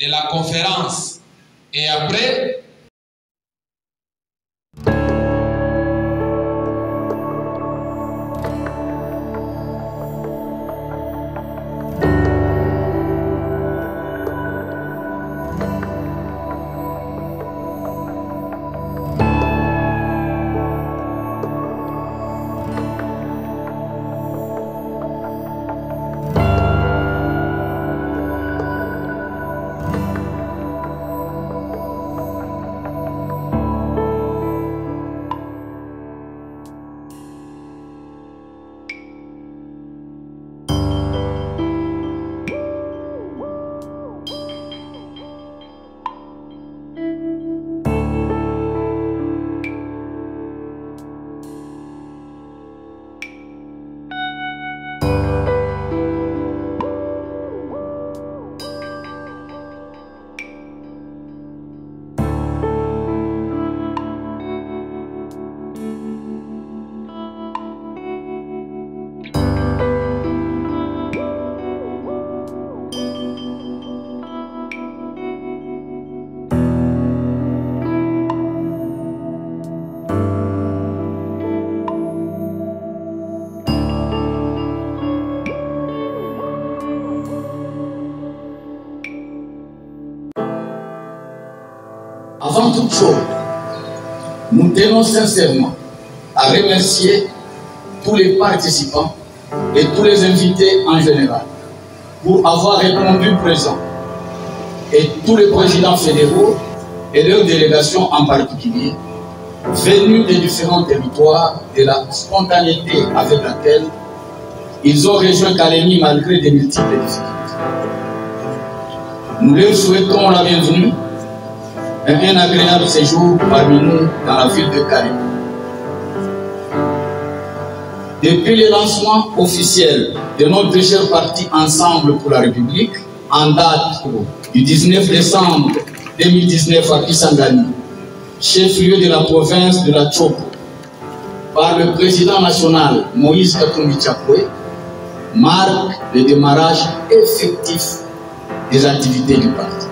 de la conférence. Et après, avant toute chose, nous tenons sincèrement à remercier tous les participants et tous les invités en général pour avoir répondu présent, et tous les présidents fédéraux et leurs délégations en particulier, venus des différents territoires, de la spontanéité avec laquelle ils ont rejoint Kalemi malgré des multiples difficultés. Nous leur souhaitons la bienvenue et un agréable séjour parmi nous dans la ville de Kalemi. Depuis le lancement officiel de notre cher parti Ensemble pour la République, en date du 19 décembre 2019 à Kisangani, chef-lieu de la province de la Tchoko, par le président national Moïse Katumbi Chapwe, marque le démarrage effectif des activités du parti.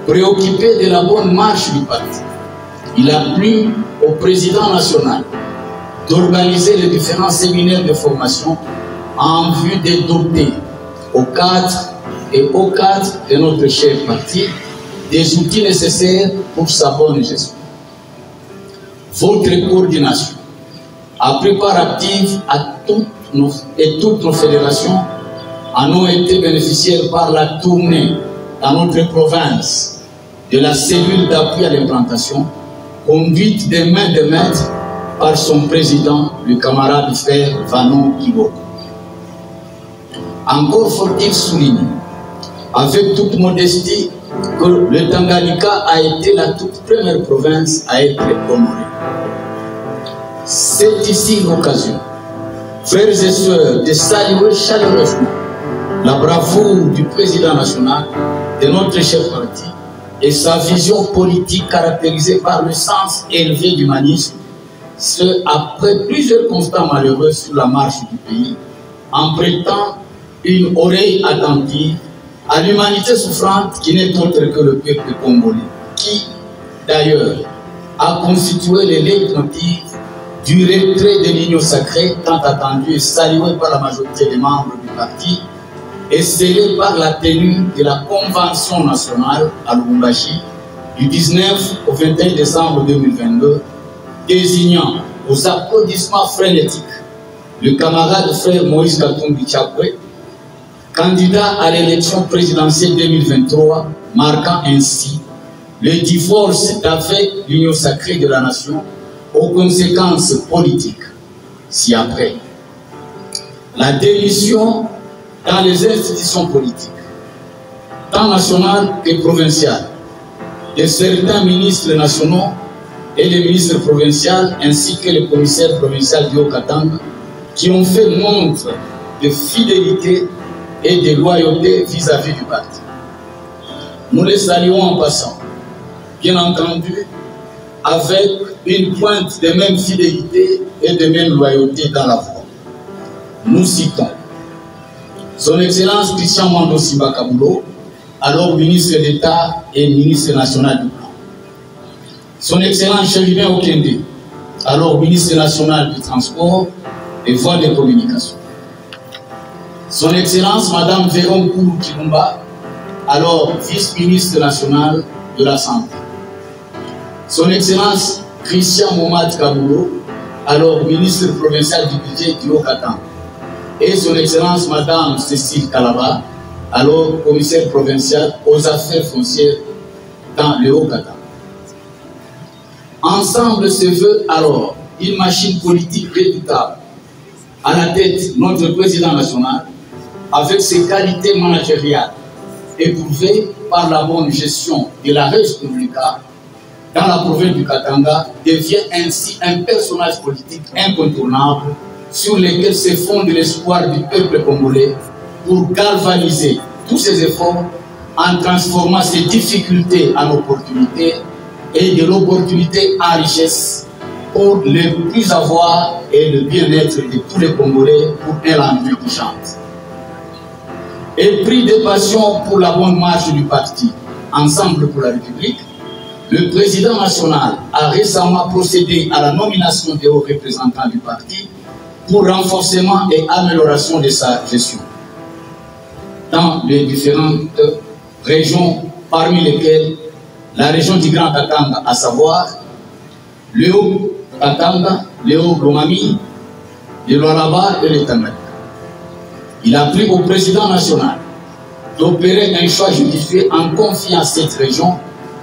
Préoccupé de la bonne marche du parti, il a plu au président national d'organiser les différents séminaires de formation en vue de doter aux cadres de notre cher parti des outils nécessaires pour sa bonne gestion. Votre coordination, après part active à toutes nos fédérations, en ont été bénéficiaires par la tournée dans notre province de la cellule d'appui à l'implantation, conduite de main de maître par son président, le camarade frère Vanon Kiboko. Encore faut-il souligner, avec toute modestie, que le Tanganyika a été la toute première province à être honorée. C'est ici l'occasion, frères et sœurs, de saluer chaleureusement la bravoure du président national de notre chef parti et sa vision politique caractérisée par le sens élevé de l'humanisme, ce après plusieurs constats malheureux sur la marche du pays, en prêtant une oreille attentive à l'humanité souffrante qui n'est autre que le peuple congolais, qui, d'ailleurs, a constitué les leitmotifs du retrait de l'union sacrée tant attendu et salué par la majorité des membres du parti et scellé par la tenue de la Convention nationale à Lubumbashi du 19 au 21 décembre 2022, désignant aux applaudissements frénétiques le camarade frère Moïse Katumbi Chapwe, candidat à l'élection présidentielle 2023, marquant ainsi le divorce d'avec l'union sacrée de la nation aux conséquences politiques ci-après. La démission dans les institutions politiques, tant nationales que provinciales, de certains ministres nationaux et les ministres provinciaux, ainsi que le commissaire provincial Dio Katanga, qui ont fait montre de fidélité et de loyauté vis-à-vis du parti. Nous les saluons en passant, bien entendu, avec une pointe de même fidélité et de même loyauté dans la voie. Nous citons Son Excellence Christian Mando Simba Kabulo, alors ministre d'État et ministre national du plan. Son Excellence Chérubin Okende, alors ministre national du transport et voies de communication. Son Excellence Madame Véron Kourou Kilumba, alors vice-ministre national de la Santé. Son Excellence Christian Momad Kaboulou, alors ministre provincial du budget du Haut-Katanga. Et son Excellence Madame Cécile Kalaba, alors commissaire provincial aux affaires foncières dans le Haut-Katanga. Ensemble se veut alors une machine politique redoutable. À la tête, notre président national, avec ses qualités managériales éprouvées par la bonne gestion de la res publica dans la province du Katanga, devient ainsi un personnage politique incontournable sur lequel se fonde l'espoir du peuple congolais pour galvaniser tous ses efforts en transformant ses difficultés en opportunités et de l'opportunité en richesse pour le plus avoir et le bien-être de tous les Congolais pour un lendemain qui chante. Et pris de passion pour la bonne marche du parti Ensemble pour la République, le président national a récemment procédé à la nomination des hauts représentants du parti pour renforcement et amélioration de sa gestion dans les différentes régions, parmi lesquelles la région du Grand Katanga, à savoir le Haut-Katanga, le Haut-Lomami, le Lualaba et le Tanganyika. Il a pris au président national d'opérer un choix judicieux en confiant cette région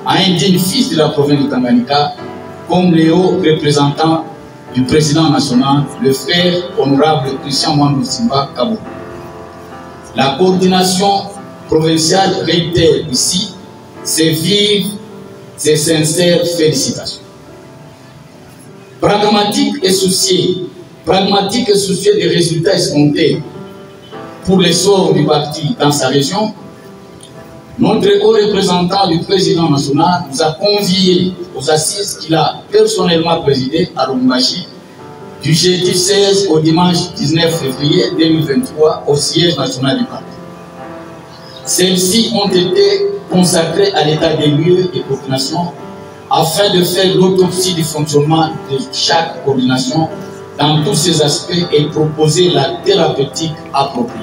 à un digne fils de la province du Tanganyika comme le haut représentant du président national, le frère honorable Christian Mwandou Simba Kabou. La coordination provinciale réitère ici ses vives et sincères félicitations. Pragmatique et soucieux des résultats escomptés pour l'essor du parti dans sa région, notre haut représentant du président national nous a conviés aux assises qu'il a personnellement présidées à Lubumbashi du jeudi 16 au dimanche 19 février 2023 au siège national du parti. Celles-ci ont été consacrées à l'état des lieux et coordination afin de faire l'autopsie du fonctionnement de chaque coordination dans tous ses aspects et proposer la thérapeutique appropriée.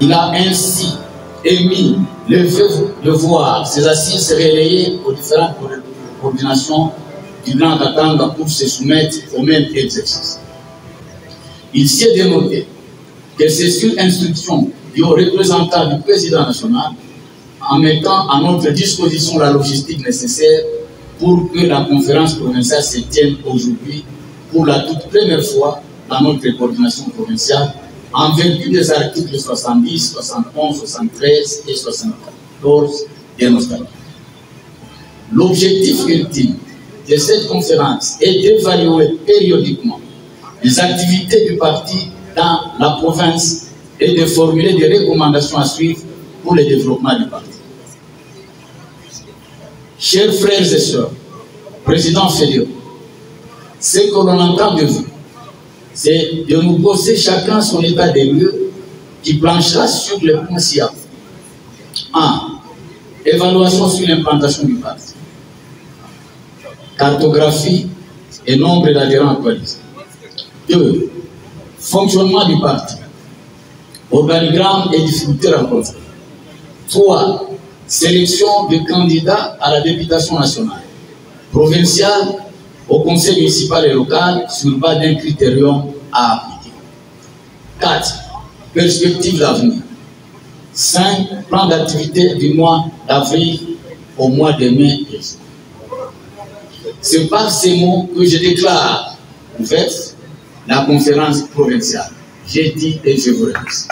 Il a ainsi émis le vœu de voir ces assises se relayer aux différentes coordinations du Grand Katanga pour se soumettre au même exercice. Il s'y est dénoté que c'est sur instruction du représentant du président national en mettant à notre disposition la logistique nécessaire pour que la conférence provinciale se tienne aujourd'hui pour la toute première fois dans notre coordination provinciale en vertu des articles 70, 71, 73 et 74 de nos statuts. L'objectif ultime de cette conférence est d'évaluer périodiquement les activités du parti dans la province et de formuler des recommandations à suivre pour le développement du parti. Chers frères et sœurs, présidents fédéraux, ce que l'on entend de vous, c'est de nous poser chacun son état des lieux qui planchera sur les points ci-après. 1. Évaluation sur l'implantation du parti. Cartographie et nombre d'adhérents actualisés. 2. Fonctionnement du parti. Organigramme et difficultés rencontrées. 3. Sélection de candidats à la députation nationale, provinciale, au conseil municipal et local sur base d'un critérium à appliquer. 4. Perspective d'avenir. 5. Plan d'activité du mois d'avril au mois de mai. C'est par ces mots que je déclare ouverte la conférence provinciale. J'ai dit et je vous remercie.